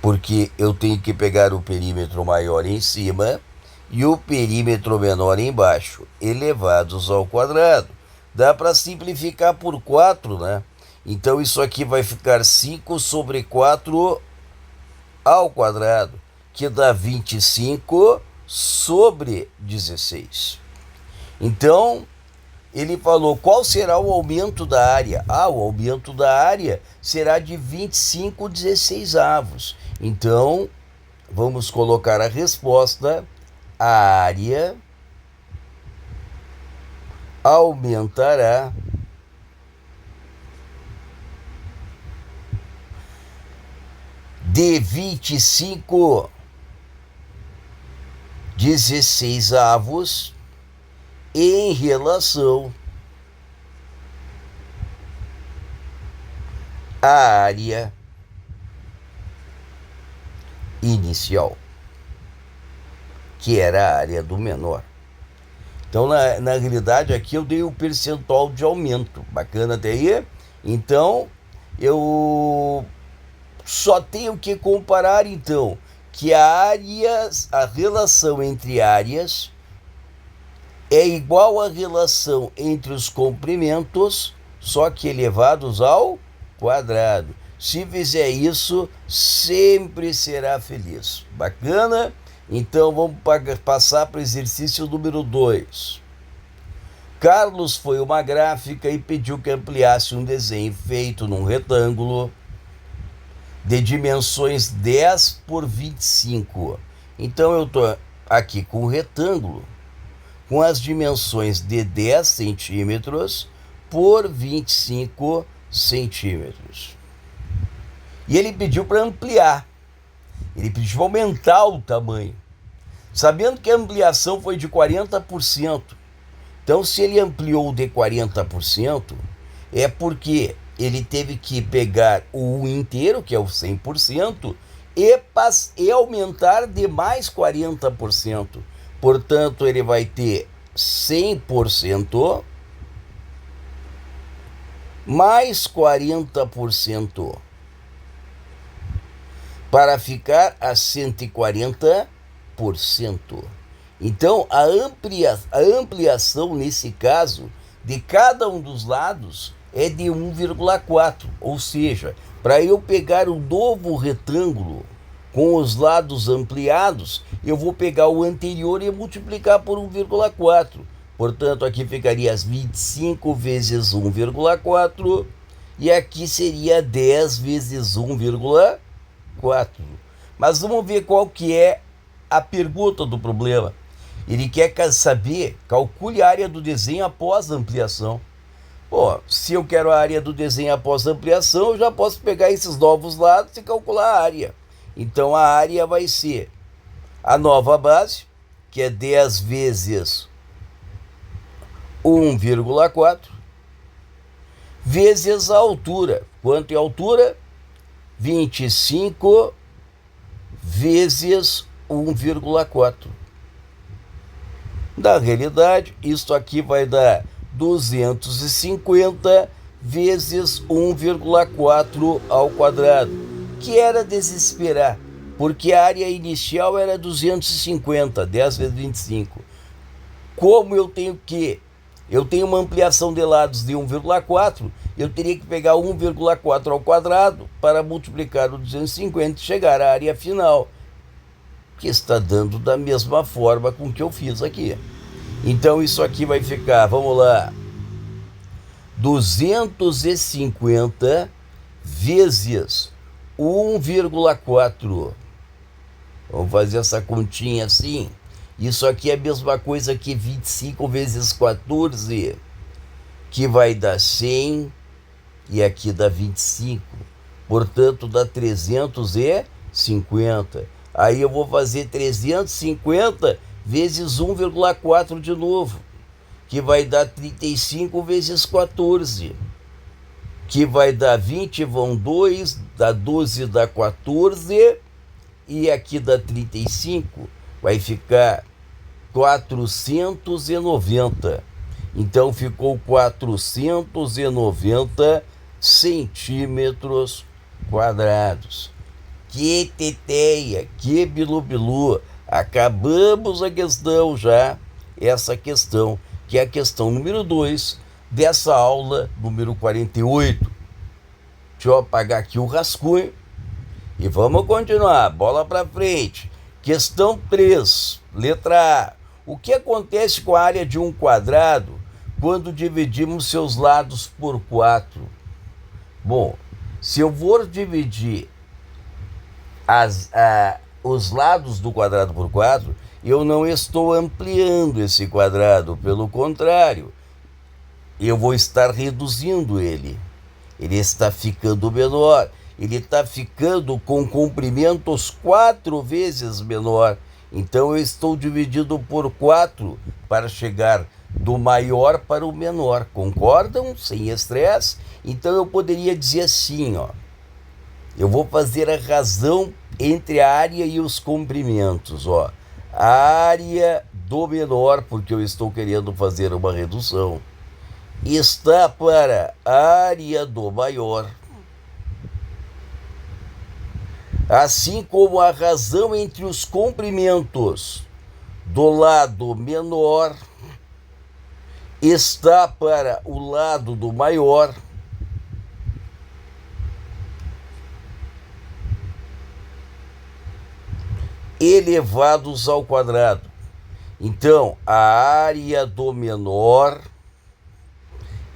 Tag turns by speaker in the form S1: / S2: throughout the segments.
S1: porque eu tenho que pegar o perímetro maior em cima e o perímetro menor embaixo, elevados ao quadrado. Dá para simplificar por 4, né? Então isso aqui vai ficar 5 sobre 4 ao quadrado, que dá 25 sobre 16. Então, ele falou, qual será o aumento da área? O aumento da área será de 25/16. Então, vamos colocar a resposta. A área aumentará de 25/16 em relação à área inicial, que era a área do menor. Então, na realidade, aqui eu dei o percentual de aumento. Bacana até aí? Então, eu só tenho que comparar, então, que a relação entre áreas é igual à relação entre os comprimentos, só que elevados ao quadrado. Se fizer isso, sempre será feliz. Bacana? Então vamos passar para o exercício número 2. Carlos foi a uma gráfica e pediu que ampliasse um desenho feito num retângulo de dimensões 10 por 25. Então eu estou aqui com o retângulo com as dimensões de 10 centímetros por 25 centímetros. E ele pediu para ampliar. Ele pediu para aumentar o tamanho. Sabendo que a ampliação foi de 40%. Então, se ele ampliou de 40%, é porque ele teve que pegar o inteiro, que é o 100%, e aumentar de mais 40%. Portanto, ele vai ter 100% mais 40% para ficar a 140%. Então, a ampliação nesse caso de cada um dos lados é de 1,4. Ou seja, para eu pegar o novo retângulo com os lados ampliados, eu vou pegar o anterior e multiplicar por 1,4. Portanto, aqui ficaria 25 vezes 1,4 e aqui seria 10 vezes 1,4. Mas vamos ver qual que é a pergunta do problema. Ele quer saber, calcule a área do desenho após a ampliação. Bom, se eu quero a área do desenho após a ampliação, eu já posso pegar esses novos lados e calcular a área. Então, a área vai ser a nova base, que é 10 vezes 1,4, vezes a altura. Quanto é a altura? 25 vezes 1,4. Na realidade, isso aqui vai dar 250 vezes 1,4 ao quadrado. Que era desesperar, porque a área inicial era 250, 10 vezes 25. Como eu tenho uma ampliação de lados de 1,4, eu teria que pegar 1,4 ao quadrado para multiplicar o 250 e chegar à área final, que está dando da mesma forma com que eu fiz aqui. Então isso aqui vai ficar, vamos lá, 250 vezes 1,4. Vamos fazer essa continha assim. Isso aqui é a mesma coisa que 25 vezes 14, que vai dar 100, e aqui dá 25. Portanto, dá 350. Aí eu vou fazer 350 vezes 1,4 de novo, que vai dar 35 vezes 14. Que vai dar 20, vão 2, dá 12, dá 14, e aqui dá 35, vai ficar 490. Então ficou 490 centímetros quadrados. que teteia, que bilu-bilu. Acabamos a questão já, essa questão, que é a questão número 2 dessa aula número 48. Deixa eu apagar aqui o rascunho e vamos continuar. Bola para frente. Questão 3, letra A. O que acontece com a área de um quadrado quando dividimos seus lados por 4? Bom, se eu for dividir os lados do quadrado por 4, eu não estou ampliando esse quadrado, pelo contrário, eu vou estar reduzindo ele. Ele está ficando menor, ele está ficando com comprimentos 4 vezes menor. Então eu estou dividindo por 4 para chegar do maior para o menor. Concordam? Sem estresse? Então eu poderia dizer assim, ó. Eu vou fazer a razão entre a área e os comprimentos, ó. A área do menor, porque eu estou querendo fazer uma redução, está para a área do maior. Assim como a razão entre os comprimentos do lado menor está para o lado do maior. Elevados ao quadrado. Então, a área do menor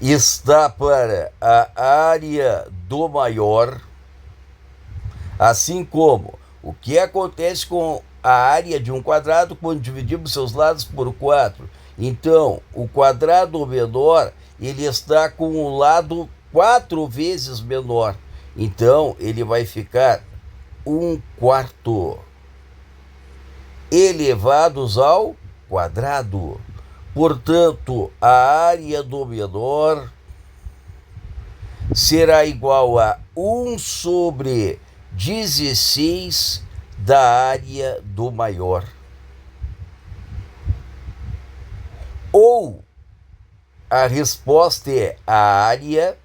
S1: está para a área do maior, assim como o que acontece com a área de um quadrado quando dividimos seus lados por 4. Então, o quadrado menor, ele está com o lado 4 vezes menor. Então, ele vai ficar 1/4 elevados ao quadrado. Portanto, a área do menor será igual a 1/16 da área do maior. Ou a resposta é: a área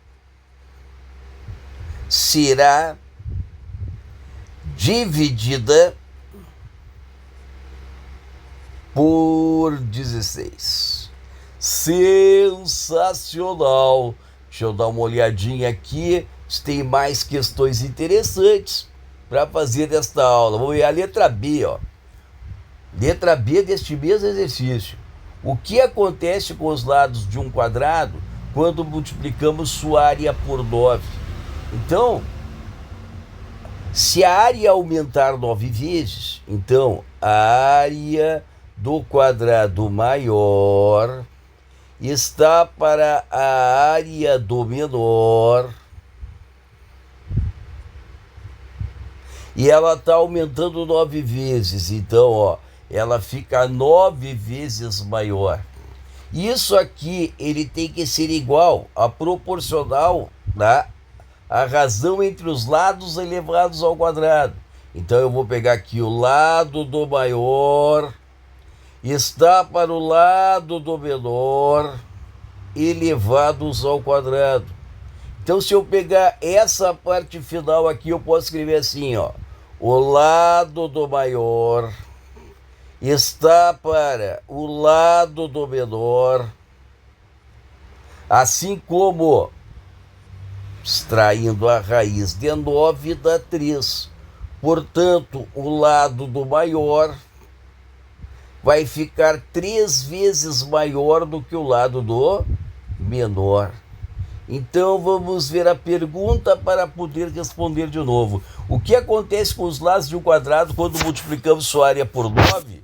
S1: será dividida por 16. Sensacional! Deixa eu dar uma olhadinha aqui se tem mais questões interessantes para fazer desta aula. Vamos ver a letra B, ó. Letra B deste mesmo exercício. O que acontece com os lados de um quadrado quando multiplicamos sua área por 9? Então, se a área aumentar 9 vezes, então a área do quadrado maior está para a área do menor. E ela está aumentando 9 vezes. Então, ó, ela fica 9 vezes maior. Isso aqui, ele tem que ser igual a proporcional, tá? A razão entre os lados elevados ao quadrado. Então, eu vou pegar aqui o lado do maior está para o lado do menor elevados ao quadrado. Então, se eu pegar essa parte final aqui, eu posso escrever assim, ó. O lado do maior está para o lado do menor, assim como, extraindo a raiz de 9, dá 3. Portanto, o lado do maior vai ficar 3 vezes maior do que o lado do menor. Então, vamos ver a pergunta para poder responder de novo. O que acontece com os lados de um quadrado quando multiplicamos sua área por 9?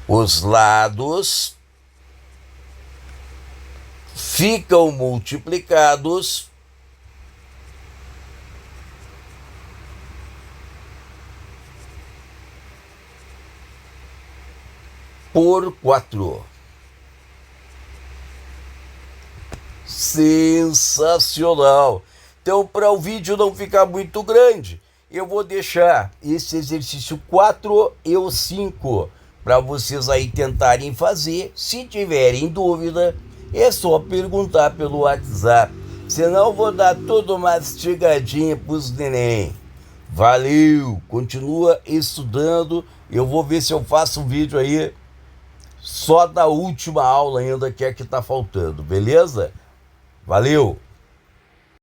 S1: Os lados ficam multiplicados por 4. Sensacional! Então, para o vídeo não ficar muito grande, eu vou deixar esse exercício 4 e o 5 para vocês aí tentarem fazer. Se tiverem dúvida, é só perguntar pelo WhatsApp. Senão eu vou dar tudo mastigadinho para os neném. Valeu, continua estudando. Eu vou ver se eu faço um vídeo aí só da última aula ainda, que é que tá faltando, beleza? Valeu!